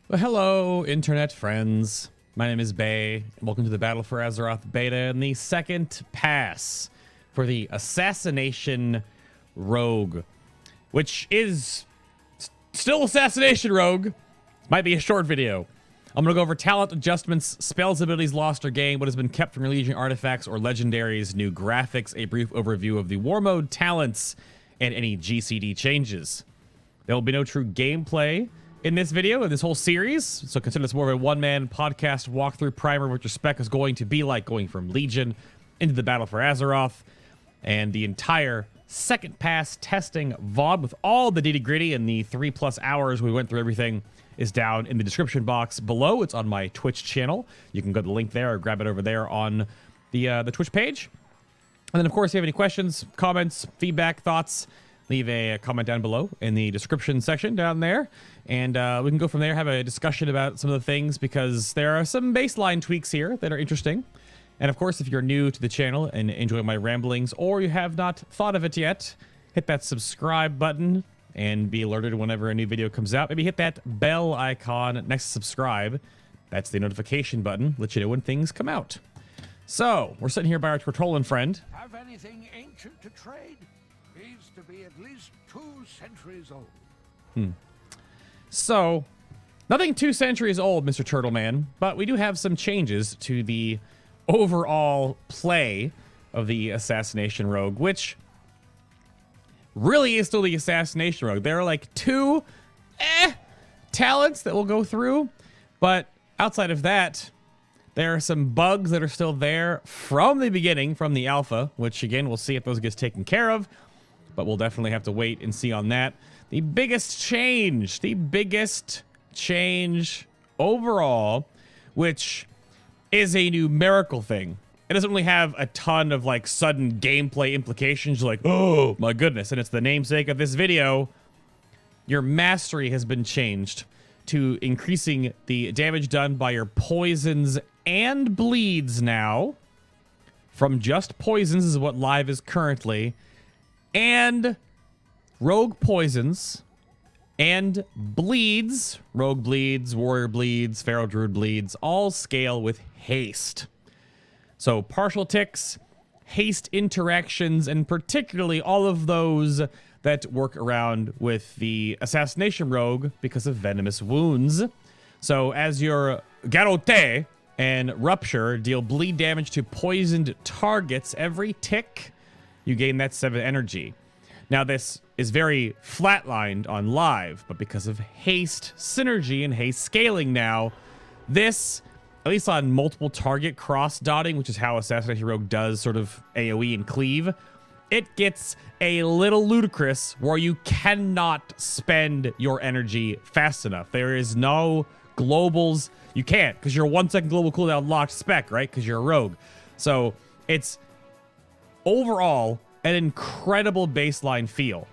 Well, hello, internet friends. My name is Bay. Welcome to the Battle for Azeroth beta and the second pass for the Assassination Rogue, which is still Assassination Rogue. Might be a short video. I'm going to go over talent adjustments, spells, abilities lost or gained, what has been kept from your Legion artifacts or legendaries, new graphics, a brief overview of the war mode talents, and any GCD changes. There will be no true gameplay in this video, in this whole series, so consider this more of a one-man podcast walkthrough primer, what your spec is going to be like going from Legion into the Battle for Azeroth, and the entire second pass testing VOD with all the nitty-gritty and the 3+ hours we went through everything is down in the description box below. It's on my Twitch channel. You can go to the link there or grab it over there on the Twitch page. And then, of course, if you have any questions, comments, feedback, thoughts, leave a comment down below in the description section down there. And we can go from there, have a discussion about some of the things, because there are some baseline tweaks here that are interesting. And of course, if you're new to the channel and enjoy my ramblings, or you have not thought of it yet, hit that subscribe button and be alerted whenever a new video comes out. Maybe hit that bell icon next to subscribe. That's the notification button, let you know when things come out. So, we're sitting here by our Trofles friend. Have anything ancient to trade? Needs to be at least 2 centuries old. So, nothing 2 centuries old, Mr. Turtleman, but we do have some changes to the overall play of the Assassination Rogue, which really is still the Assassination Rogue. There are like 2 talents that we'll go through, but outside of that, there are some bugs that are still there from the beginning, from the alpha, which again, we'll see if those get taken care of, but we'll definitely have to wait and see on that. The biggest change overall, which is a numerical thing. It doesn't really have a ton of like sudden gameplay implications. You're like, oh my goodness. And it's the namesake of this video. Your mastery has been changed to increasing the damage done by your poisons and bleeds now. From just poisons is what live is currently. And rogue poisons and bleeds, rogue bleeds, warrior bleeds, feral druid bleeds, all scale with haste. So partial ticks, haste interactions, and particularly all of those that work around with the Assassination Rogue because of venomous wounds. So as your Garrote and Rupture deal bleed damage to poisoned targets every tick, you gain that 7 energy. Now this is very flatlined on live, but because of haste synergy and haste scaling now, this, at least on multiple target cross dotting, which is how Assassination Rogue does sort of AoE and cleave, it gets a little ludicrous where you cannot spend your energy fast enough. There is no globals. You can't, because you're 1 second global cooldown locked spec, right? Because you're a rogue. So it's overall an incredible baseline feel,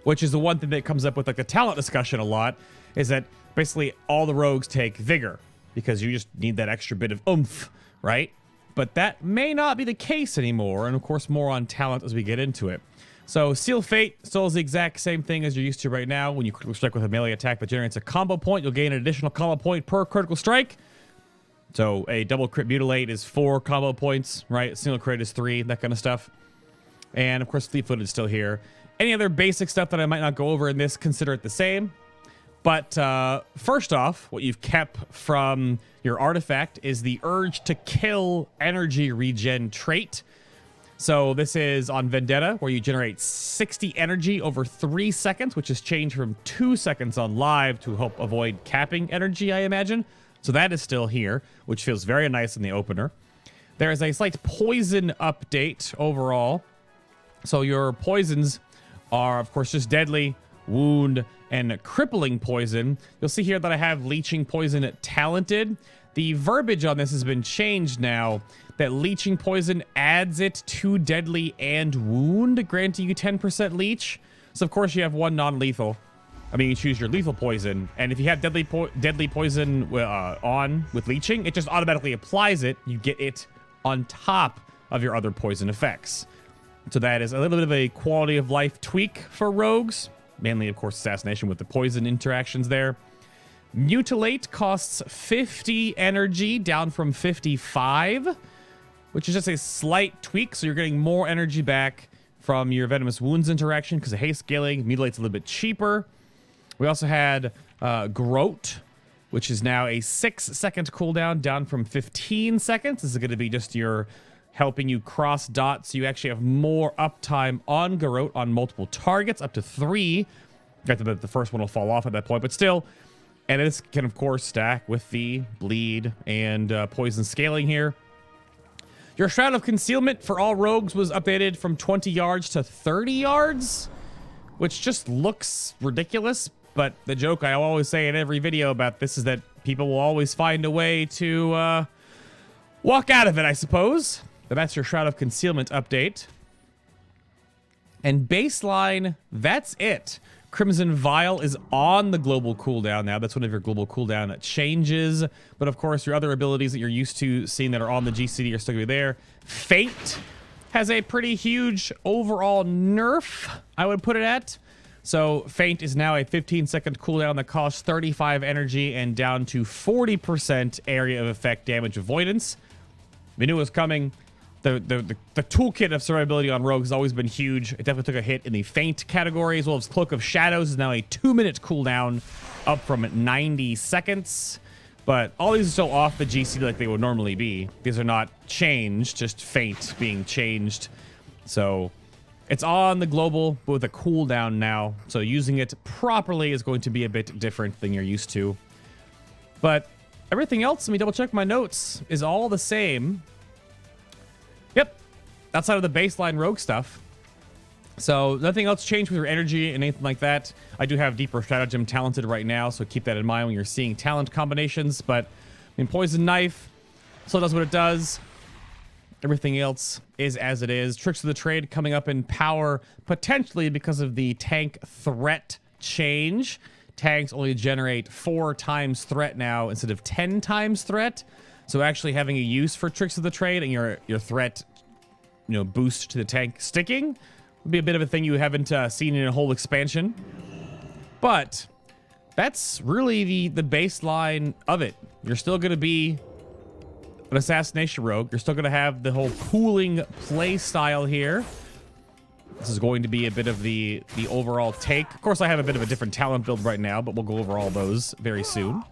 which is the one thing that comes up with like the talent discussion a lot, is that basically all the rogues take vigor because you just need that extra bit of oomph, right? But that may not be the case anymore, and of course more on talent as we get into it. So Seal Fate still is the exact same thing as you're used to right now. When you critical strike with a melee attack that generates a combo point, you'll gain an additional combo point per critical strike. So a double crit mutilate is 4 combo points, right? A single crit is 3, that kind of stuff. And of course Fleet-footed is still here. Any other basic stuff that I might not go over in this, consider it the same. But first off, what you've kept from your artifact is the urge to kill energy regen trait. So this is on Vendetta, where you generate 60 energy over 3 seconds, which has changed from 2 seconds on live to help avoid capping energy, I imagine. So that is still here, which feels very nice in the opener. There is a slight poison update overall. So your poisons are, of course, just deadly, wound, and crippling poison. You'll see here that I have leeching poison talented. The verbiage on this has been changed now, that leeching poison adds it to deadly and wound, granting you 10% leech. So of course you have 1 non-lethal. I mean, you choose your lethal poison, and if you have deadly poison on with leeching, it just automatically applies it. You get it on top of your other poison effects. So that is a little bit of a quality of life tweak for rogues. Mainly, of course, assassination with the poison interactions there. Mutilate costs 50 energy, down from 55, which is just a slight tweak. So you're getting more energy back from your Venomous Wounds interaction because of haste scaling. Mutilate's a little bit cheaper. We also had Groat, which is now a 6-second cooldown, down from 15 seconds. This is going to be just your helping you cross dots. So you actually have more uptime on Groat on multiple targets, up to 3. The first one will fall off at that point, but still. And this can, of course, stack with the bleed and poison scaling here. Your Shroud of Concealment for all rogues was updated from 20 yards to 30 yards, which just looks ridiculous. But the joke I always say in every video about this is that people will always find a way to walk out of it, I suppose. But that's your Shroud of Concealment update. And baseline, that's it. Crimson Vial is on the global cooldown now. That's one of your global cooldown changes. But of course, your other abilities that you're used to seeing that are on the GCD are still going to be there. Fate has a pretty huge overall nerf, I would put it at. So Feint is now a 15-second cooldown that costs 35 energy and down to 40% area of effect damage avoidance. We knew it was coming. The toolkit of survivability on rogues has always been huge. It definitely took a hit in the Feint category, as well as Cloak of Shadows is now a 2-minute cooldown, up from 90 seconds. But all these are still off the GC like they would normally be. These are not changed, just Feint being changed. So it's on the global, but with a cooldown now. So using it properly is going to be a bit different than you're used to. But everything else, let me double check my notes, is all the same. Yep, outside of the baseline rogue stuff. So nothing else changed with your energy and anything like that. I do have Deeper Stratagem talented right now, so keep that in mind when you're seeing talent combinations. But I mean, Poison Knife still does what it does. Everything else is as it is. Tricks of the Trade coming up in power, potentially because of the tank threat change. Tanks only generate 4 times threat now instead of 10 times threat. So actually having a use for Tricks of the Trade and your threat, boost to the tank sticking would be a bit of a thing you haven't seen in a whole expansion. But that's really the baseline of it. You're still going to be an Assassination Rogue. You're still going to have the whole pooling play style here. This is going to be a bit of the overall take. Of course, I have a bit of a different talent build right now, but we'll go over all those very soon.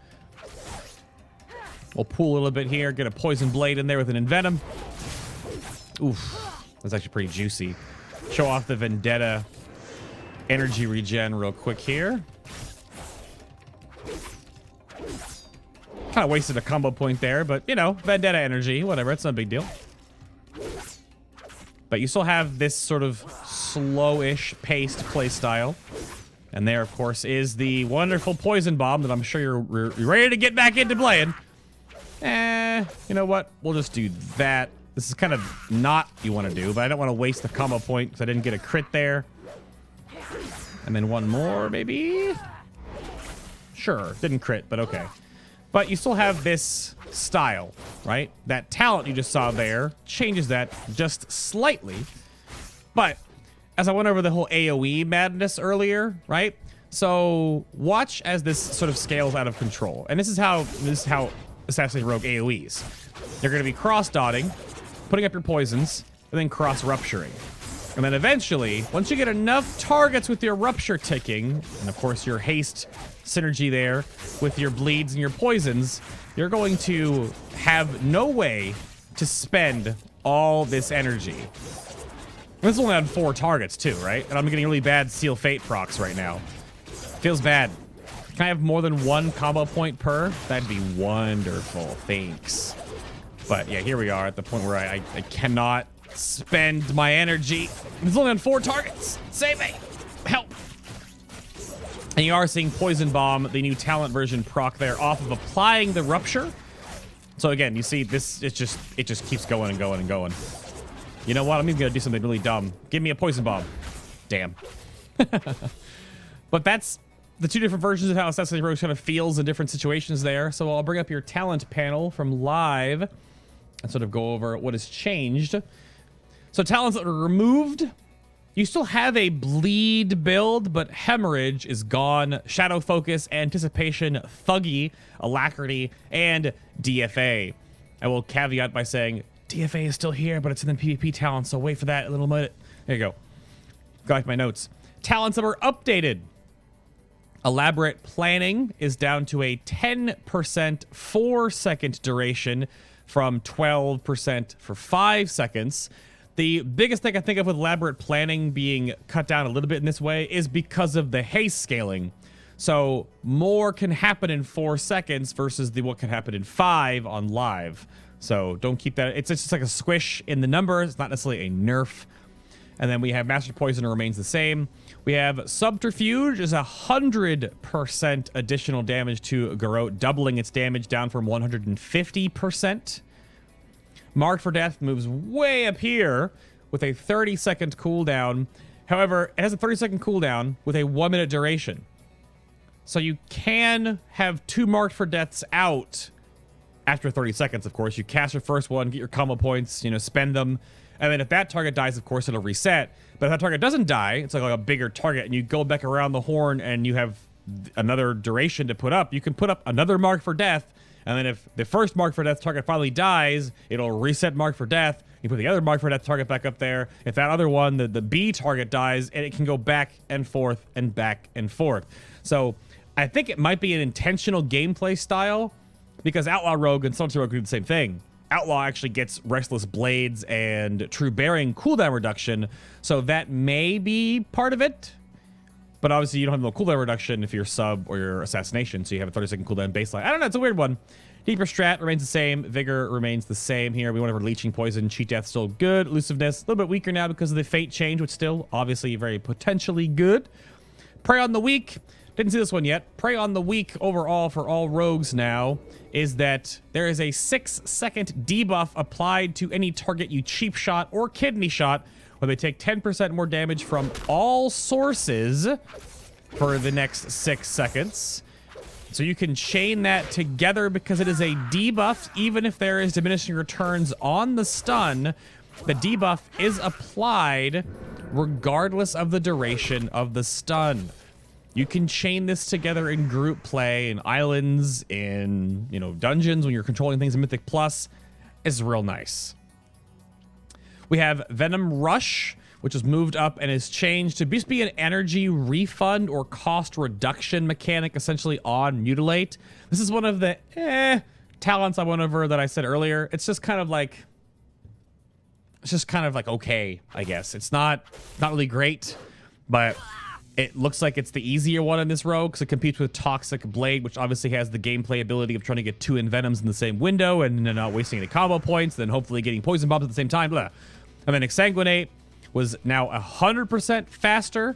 We'll pool a little bit here, get a Poison Blade in there with an Envenom. Oof, that's actually pretty juicy. Show off the Vendetta energy regen real quick here. Kind of wasted a combo point there, but, Vendetta energy, whatever, it's not a big deal. But you still have this sort of slow-ish paced play style. And there, of course, is the wonderful Poison Bomb that I'm sure you're ready to get back into playing. You know what? We'll just do that. This is kind of not what you want to do, but I don't want to waste the combo point because I didn't get a crit there. And then one more, maybe? Sure, didn't crit, but okay. But you still have this style, right? That talent you just saw there changes that just slightly. But as I went over the whole AoE madness earlier, right? So watch as this sort of scales out of control. And this is how Assassination Rogue AoEs. You're going to be cross-dotting, putting up your poisons, and then cross-rupturing. And then eventually, once you get enough targets with your rupture ticking, and of course your haste synergy there with your bleeds and your poisons, you're going to have no way to spend all this energy. This is only on 4 targets too, right? And I'm getting really bad Seal Fate procs right now. Feels bad. Can I have more than 1 combo point per? That'd be wonderful. Thanks. But yeah, here we are at the point where I cannot spend my energy. It's only on 4 targets. Save me. Help. And you are seeing Poison Bomb, the new talent version proc there, off of applying the rupture. So again, you see this, it just keeps going and going and going. You know what? I'm even gonna do something really dumb. Give me a Poison Bomb. Damn. But that's the 2 different versions of how Assassination Rogue kind of feels in different situations there. So I'll bring up your talent panel from live and sort of go over what has changed. So talents that were removed You still have a bleed build, but hemorrhage is gone. Shadow focus, anticipation, thuggy, alacrity, and DFA. I will caveat by saying DFA is still here, but it's in the PvP talent, so wait for that a little minute. There you go. Go back to my notes. Talents that were updated. Elaborate planning is down to a 10% 4-second duration from 12% for 5 seconds. The biggest thing I think of with elaborate planning being cut down a little bit in this way is because of the haste scaling. So more can happen in 4 seconds versus what can happen in 5 on live. So don't keep that. It's just like a squish in the numbers. It's not necessarily a nerf. And then we have Master Poison remains the same. We have Subterfuge is 100% additional damage to Garrote, doubling its damage down from 150%. Marked for Death moves way up here with a 30-second cooldown. However, it has a 30-second cooldown with a 1-minute duration. So you can have 2 Marked for Deaths out after 30 seconds, of course. You cast your first one, get your combo points, spend them. And then if that target dies, of course, it'll reset. But if that target doesn't die, it's like a bigger target, and you go back around the horn and you have another duration to put up. You can put up another Mark for Death, and then if the first Mark for Death target finally dies, it'll reset Mark for Death. You put the other Mark for Death target back up there. If that other one, the B target dies, and it can go back and forth and back and forth. So I think it might be an intentional gameplay style, because Outlaw Rogue and Soldier Rogue do the same thing. Outlaw actually gets Restless Blades and True Bearing cooldown reduction, so that may be part of it. But obviously, you don't have no cooldown reduction if you're sub or you're assassination, so you have a 30-second cooldown baseline. I don't know, it's a weird one. Deeper Strat remains the same. Vigor remains the same here. We went over Leeching Poison. Cheat Death still good. Elusiveness, a little bit weaker now because of the Fate change, which still obviously very potentially good. Prey on the Weak. Didn't see this one yet. Prey on the Weak overall for all rogues now is that there is a 6-second debuff applied to any target you cheap shot or kidney shot, where they take 10% more damage from all sources for the next 6 seconds. So you can chain that together because it is a debuff. Even if there is diminishing returns on the stun, the debuff is applied regardless of the duration of the stun. You can chain this together in group play, in islands, in, dungeons when you're controlling things in Mythic Plus. It's real nice. We have Venom Rush, which was moved up and is changed to just be an energy refund or cost reduction mechanic, essentially on Mutilate. This is one of the talents I went over that I said earlier. It's just kind of like, okay, I guess. It's not really great, but it looks like it's the easier one in this rogue because it competes with Toxic Blade, which obviously has the gameplay ability of trying to get 2 Envenoms in the same window and then not wasting any combo points, then hopefully getting Poison Bombs at the same time. Blah. And then Exsanguinate was now 100% faster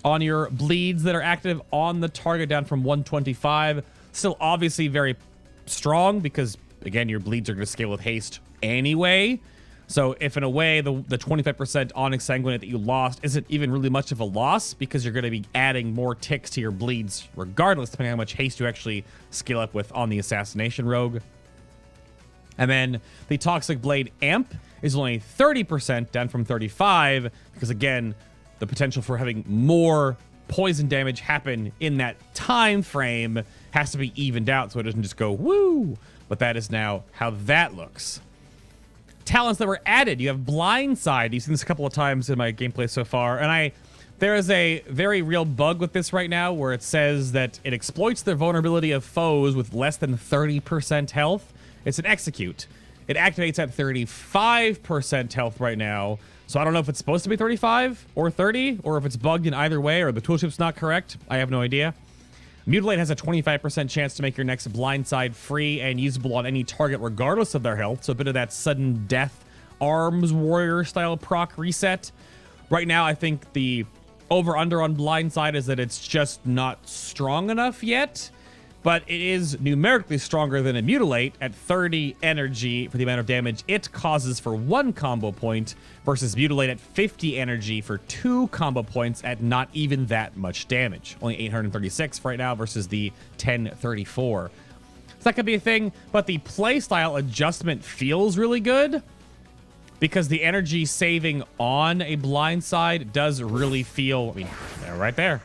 on your bleeds that are active on the target, down from 125. Still obviously very strong because, again, your bleeds are going to scale with haste anyway. So if in a way the 25% on Exsanguinate that you lost isn't even really much of a loss because you're going to be adding more ticks to your bleeds regardless, depending on how much haste you actually scale up with on the Assassination Rogue. And then the Toxic Blade Amp is only 30% down from 35 because, again, the potential for having more poison damage happen in that time frame has to be evened out so it doesn't just go woo. But that is now how that looks. Talents that were added. You have Blindside. You've seen this a couple of times in my gameplay so far. And there is a very real bug with this right now where it says that it exploits the vulnerability of foes with less than 30% health. It's an execute. It activates at 35% health right now. So I don't know if it's supposed to be 35 or 30 or if it's bugged in either way or the tooltip's not correct. I have no idea. Mutilate has a 25% chance to make your next Blindside free and usable on any target regardless of their health. So a bit of that sudden death arms warrior style proc reset. Right now, I think the over-under on Blindside is that it's just not strong enough yet. But it is numerically stronger than a Mutilate at 30 energy for the amount of damage it causes for 1 combo point versus Mutilate at 50 energy for 2 combo points at not even that much damage. Only 836 right now versus the 1034. So that could be a thing, but the playstyle adjustment feels really good. because the energy saving on a blind side does really feel, I mean, they're right there.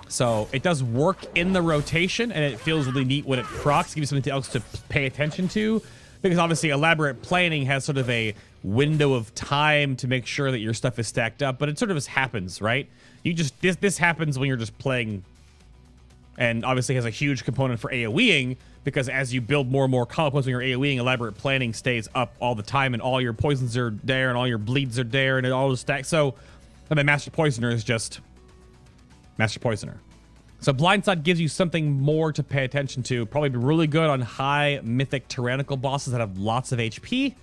So it does work in the rotation, and it feels really neat when it procs, gives you something else to pay attention to, because obviously elaborate planning has sort of a window of time to make sure that your stuff is stacked up, but it sort of just happens, right? You just, this happens when you're just playing, and obviously has a huge component for AoEing, because as you build more and more combo points when you're AoEing, elaborate planning stays up all the time, and all your poisons are there, and all your bleeds are there, and it all is stacked. So, and then Master Poisoner is just Master Poisoner. So Blindside gives you something more to pay attention to. Probably be really good on high mythic tyrannical bosses that have lots of HP.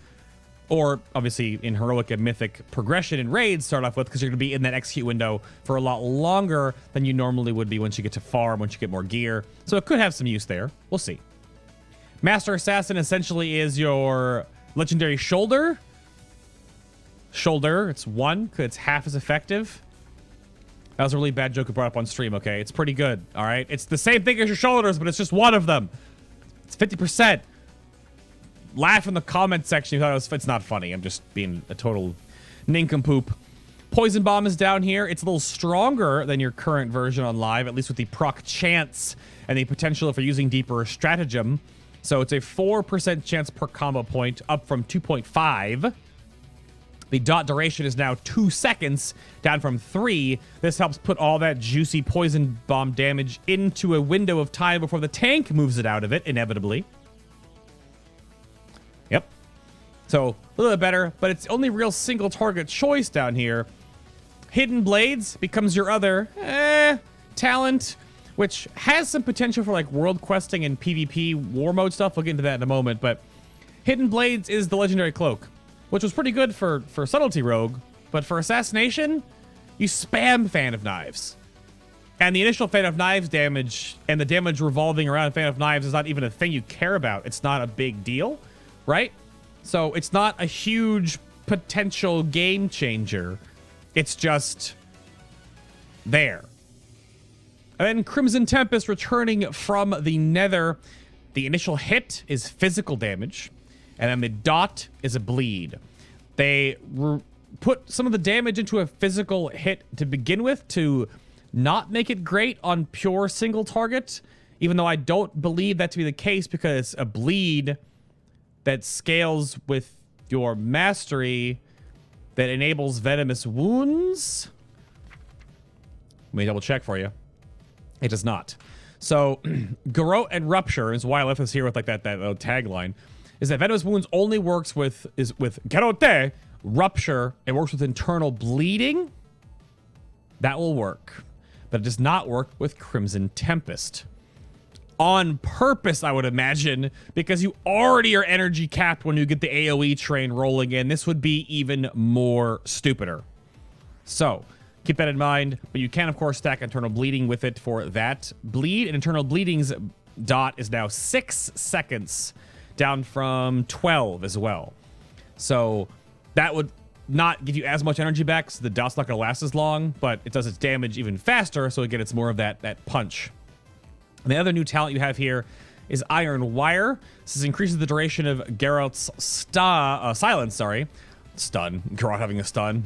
Or, obviously, in heroic and mythic progression and raids start off with, because you're going to be in that execute window for a lot longer than you normally would be once you get to farm, once you get more gear. So it could have some use there. We'll see. Master Assassin essentially is your legendary shoulder. Shoulder, it's 1, because it's half as effective. That was a really bad joke I brought up on stream, okay? It's pretty good, all right? It's the same thing as your shoulders, but it's just one of them. It's 50%. Laugh in the comment section. You thought it's not funny. I'm just being a total nincompoop. Poison Bomb is down here. It's a little stronger than your current version on live, at least with the proc chance and the potential for using deeper stratagem. So it's a 4% chance per combo point, up from 2.5. The dot duration is now 2 seconds, down from 3. This helps put all that juicy poison bomb damage into a window of time before the tank moves it out of it, inevitably. Yep. So, a little bit better, but it's only real single target choice down here. Hidden Blades becomes your other talent, which has some potential for like world questing and PvP war mode stuff. We'll get into that in a moment, but Hidden Blades is the legendary cloak, which was pretty good for Subtlety Rogue, but for Assassination, you spam Fan of Knives. And the initial Fan of Knives damage and the damage revolving around Fan of Knives is not even a thing you care about. It's not a big deal, right? So it's not a huge potential game changer. It's just there. And then Crimson Tempest returning from the Nether. The initial hit is physical damage, and then the dot is a bleed. They put some of the damage into a physical hit to begin with to not make it great on pure single target, even though I don't believe that to be the case, because a bleed that scales with your mastery that enables venomous wounds. Let me double check for you. It does not. So Garrote and Rupture is why I left this here with like that tagline. Is that venomous wounds only works with Garrote, Rupture. It works with internal bleeding. That will work, but it does not work with Crimson Tempest. On purpose, I would imagine, because you already are energy capped when you get the AoE train rolling in. This would be even more stupider. So keep that in mind, but you can, of course, stack Internal Bleeding with it for that bleed. And Internal Bleeding's dot is now 6 seconds, down from 12 as well. So that would not give you as much energy back, so the dot's not going to last as long, but it does its damage even faster, so again, it's more of that punch. And the other new talent you have here is Iron Wire. This increases the duration of Geralt's silence, stun. Geralt having a stun.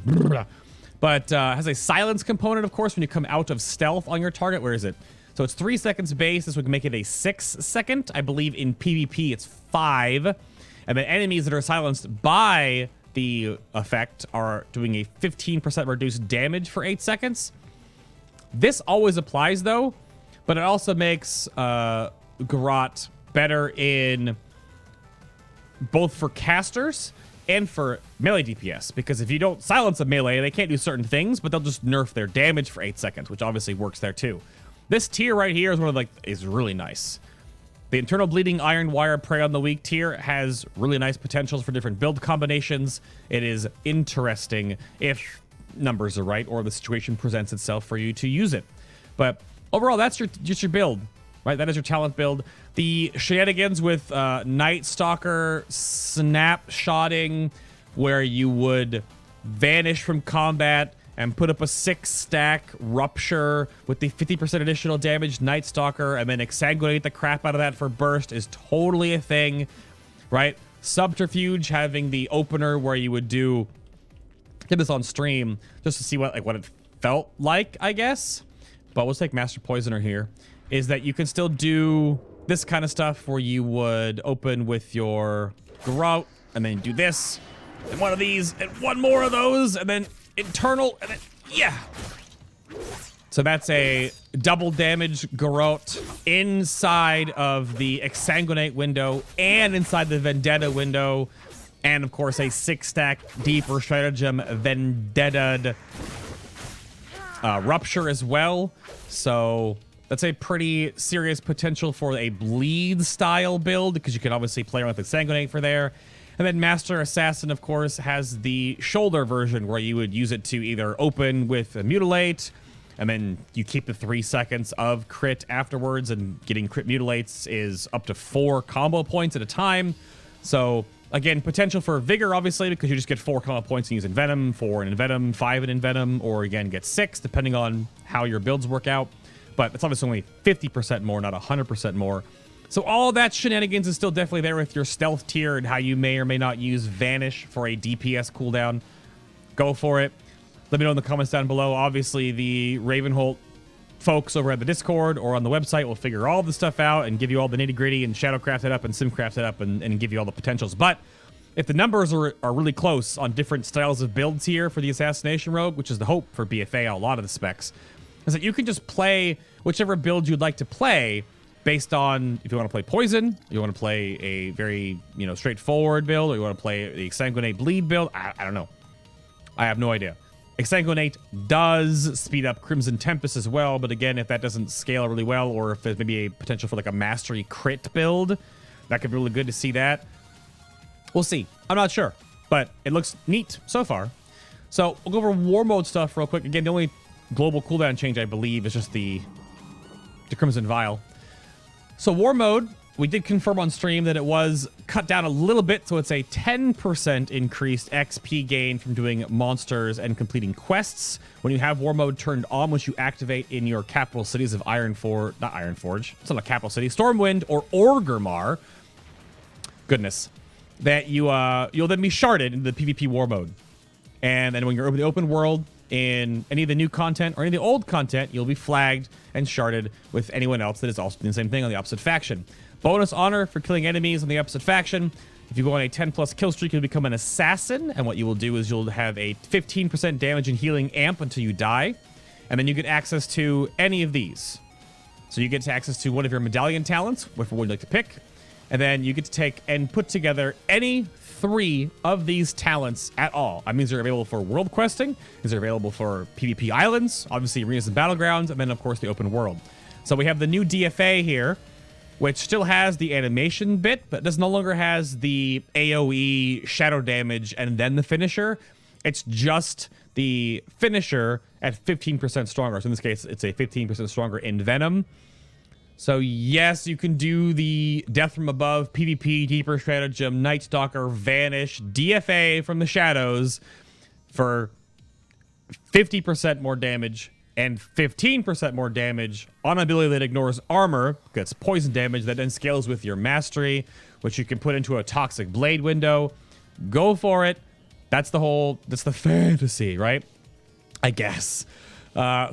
But has a silence component, of course, when you come out of stealth on your target. Where is it? So it's 3 seconds base. This would make it a 6 second. I believe in PvP it's 5. And then enemies that are silenced by the effect are doing a 15% reduced damage for 8 seconds. This always applies, though. But it also makes Garrote better in both for casters and for melee DPS. Because if you don't silence a melee, they can't do certain things, but they'll just nerf their damage for 8 seconds, which obviously works there too. This tier right here is one of is really nice. The Internal Bleeding Iron Wire Prey on the Weak tier has really nice potentials for different build combinations. It is interesting if numbers are right or the situation presents itself for you to use it. But overall, that's just your build, right? That is your talent build. The shenanigans with Night Stalker snapshotting, where you would vanish from combat and put up a 6-stack Rupture with the 50% additional damage Night Stalker, and then exsanguinate the crap out of that for burst, is totally a thing, right? Subterfuge having the opener where you would did this on stream just to see what it felt like, I guess. But we'll take Master Poisoner here. Is that you can still do this kind of stuff where you would open with your Garrote and then do this and one of these and one more of those and then internal and then yeah. So that's a double damage Garrote inside of the Exsanguinate window and inside the Vendetta window. And of course a 6-stack Deeper Stratagem Vendetta Rupture as well. So that's a pretty serious potential for a bleed style build because you can obviously play around with Exsanguinate for there. And then Master Assassin, of course, has the shoulder version where you would use it to either open with a Mutilate, and then you keep the 3 seconds of crit afterwards, and getting crit mutilates is up to 4 combo points at a time. So again, potential for Vigor, obviously, because you just get 4 combo points and use Envenom, 4 in Envenom, 5 in Envenom, or again, get 6, depending on how your builds work out. But it's obviously only 50% more, not 100% more. So all that shenanigans is still definitely there with your stealth tier and how you may or may not use Vanish for a DPS cooldown. Go for it. Let me know in the comments down below. Obviously, the Ravenholt folks over at the Discord or on the website will figure all the stuff out and give you all the nitty-gritty and Shadowcraft it up and Simcraft it up and give you all the potentials. But if the numbers are really close on different styles of builds here for the Assassination Rogue, which is the hope for BFA on a lot of the specs, is that you can just play whichever build you'd like to play based on if you want to play Poison, you want to play a very, straightforward build, or you want to play the Exsanguinate Bleed build. I don't know. I have no idea. Exsanguinate does speed up Crimson Tempest as well, but again, if that doesn't scale really well, or if there's maybe a potential for like a Mastery crit build, that could be really good to see that. We'll see. I'm not sure, but it looks neat so far. So we'll go over War Mode stuff real quick. Again, the only global cooldown change, I believe, is just the Crimson Vial. So War Mode, we did confirm on stream that it was cut down a little bit, so it's a 10% increased XP gain from doing monsters and completing quests. When you have War Mode turned on, which you activate in your capital cities of not Ironforge, it's not a capital city, Stormwind or Orgrimmar, goodness, that you'll then be sharded into the PvP War Mode. And then when you're over the open world, in any of the new content or any of the old content, you'll be flagged and sharded with anyone else that is also doing the same thing on the opposite faction. Bonus honor for killing enemies on the opposite faction. If you go on a 10+ kill streak, you'll become an assassin, and what you will do is you'll have a 15% damage and healing amp until you die, and then you get access to any of these. So you get access to one of your medallion talents, whichever one you'd like to pick, and then you get to take and put together any 3 of these talents at all. That means they're available for world questing, these are available for PvP islands, obviously arenas and battlegrounds, and then of course the open world. So we have the new DFA here, which still has the animation bit, but no longer has the AoE shadow damage and then the finisher. It's just the finisher at 15% stronger. So in this case, it's a 15% stronger in Venom. So yes, you can do the Death from Above, PvP, Deeper Stratagem, Night Stalker, Vanish, DFA from the shadows for 50% more damage and 15% more damage on an ability that ignores armor, gets poison damage that then scales with your mastery, which you can put into a Toxic Blade window. Go for it. That's the fantasy, right? I guess.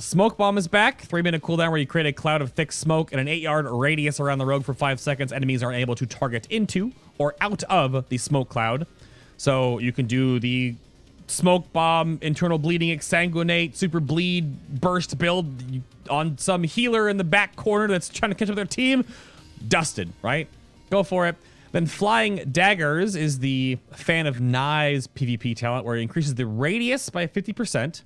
Smoke Bomb is back. 3-minute cooldown where you create a cloud of thick smoke and an 8-yard radius around the rogue for 5 seconds. Enemies aren't able to target into or out of the smoke cloud. So you can do the Smoke Bomb, Internal Bleeding, Exsanguinate, Super Bleed, Burst build on some healer in the back corner that's trying to catch up their team. Dusted, right? Go for it. Then Flying Daggers is the Fan of Knives PvP talent where it increases the radius by 50%.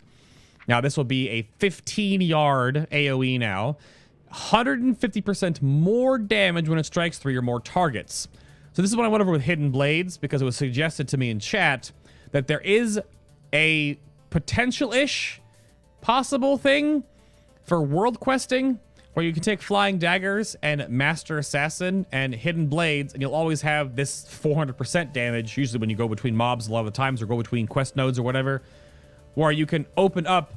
Now, this will be a 15-yard AoE now. 150% more damage when it strikes 3 or more targets. So this is what I went over with Hidden Blades, because it was suggested to me in chat that there is a potential-ish possible thing for world questing where you can take Flying Daggers and Master Assassin and Hidden Blades, and you'll always have this 400% damage, usually when you go between mobs a lot of the times, or go between quest nodes or whatever, where you can open up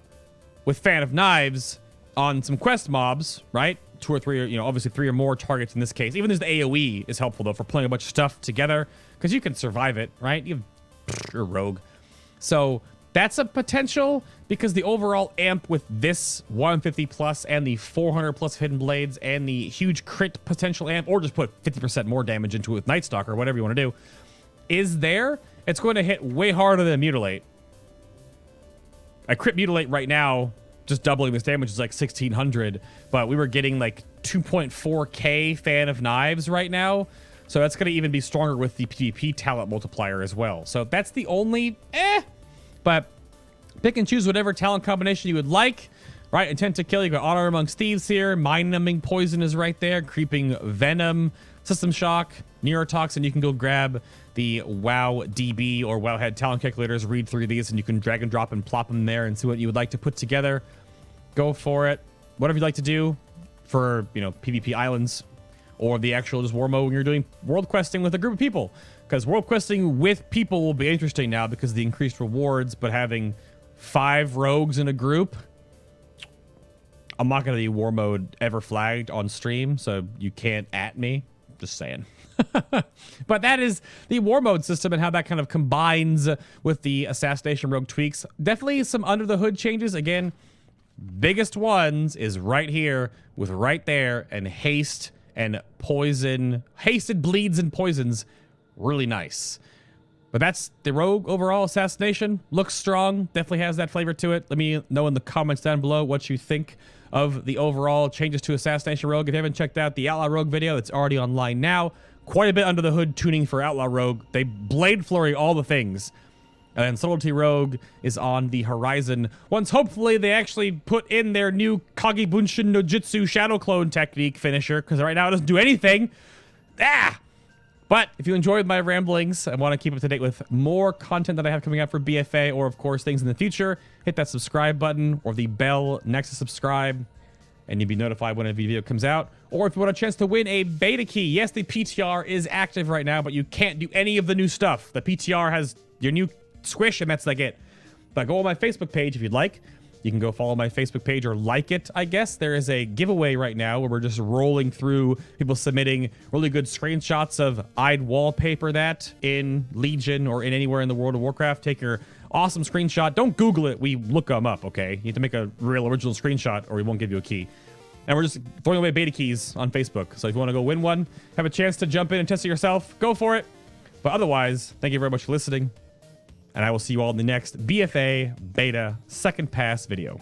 with Fan of Knives on some quest mobs, right? 2 or 3, you know, obviously 3 or more targets in this case. Even as the AoE is helpful though for playing a bunch of stuff together because you can survive it, right? You're rogue. So that's a potential because the overall amp with this 150 plus and the 400 plus hidden blades and the huge crit potential amp, or just put 50% more damage into it with Night Stalker, whatever you want to do, is there. It's going to hit way harder than Mutilate. I crit Mutilate right now, just doubling this damage is like 1600, but we were getting like 2.4k Fan of Knives right now. So that's going to even be stronger with the PvP talent multiplier as well. So that's the only but pick and choose whatever talent combination you would like, right? Intent to kill, you got Honor Amongst Thieves here. Mind Numbing Poison is right there. Creeping Venom, System Shock, Neurotoxin. You can go grab the WoW DB or Wowhead talent calculators, read through these, and you can drag and drop and plop them there and see what you would like to put together. Go for it. Whatever you'd like to do for, you know, PvP islands or the actual just war mode when you're doing world questing with a group of people. Because world questing with people will be interesting now because of the increased rewards, but having 5 rogues in a group, I'm not going to be war mode ever flagged on stream, so you can't at me. Just saying. But that is the war mode system and how that kind of combines with the Assassination Rogue tweaks. Definitely some under the hood changes. Again, biggest ones is right here with right there and haste and poison. Hasted bleeds and poisons. Really nice. But that's the Rogue overall Assassination. Looks strong. Definitely has that flavor to it. Let me know in the comments down below what you think of the overall changes to Assassination Rogue. If you haven't checked out the Outlaw Rogue video, it's already online now. Quite a bit under the hood tuning for Outlaw Rogue. They blade flurry all the things. And Subtlety Rogue is on the horizon. Once hopefully they actually put in their new Kage Bunshin no Jutsu Shadow Clone technique finisher, because right now it doesn't do anything. But if you enjoyed my ramblings and want to keep up to date with more content that I have coming out for BFA, or of course things in the future, hit that subscribe button or the bell next to subscribe, and you'll be notified when a video comes out. Or if you want a chance to win a beta key, yes, the PTR is active right now, but you can't do any of the new stuff. The PTR has your new squish, and that's like it. But go on my Facebook page if you'd like. You can go follow my Facebook page or like it, I guess. There is a giveaway right now where we're just rolling through people submitting really good screenshots of I'd wallpaper that in Legion or in anywhere in the World of Warcraft. Take your awesome screenshot. Don't Google it. We look them up, okay? You have to make a real original screenshot or we won't give you a key. And we're just throwing away beta keys on Facebook. So if you want to go win one, have a chance to jump in and test it yourself, go for it. But otherwise, thank you very much for listening. And I will see you all in the next BFA Beta Second Pass video.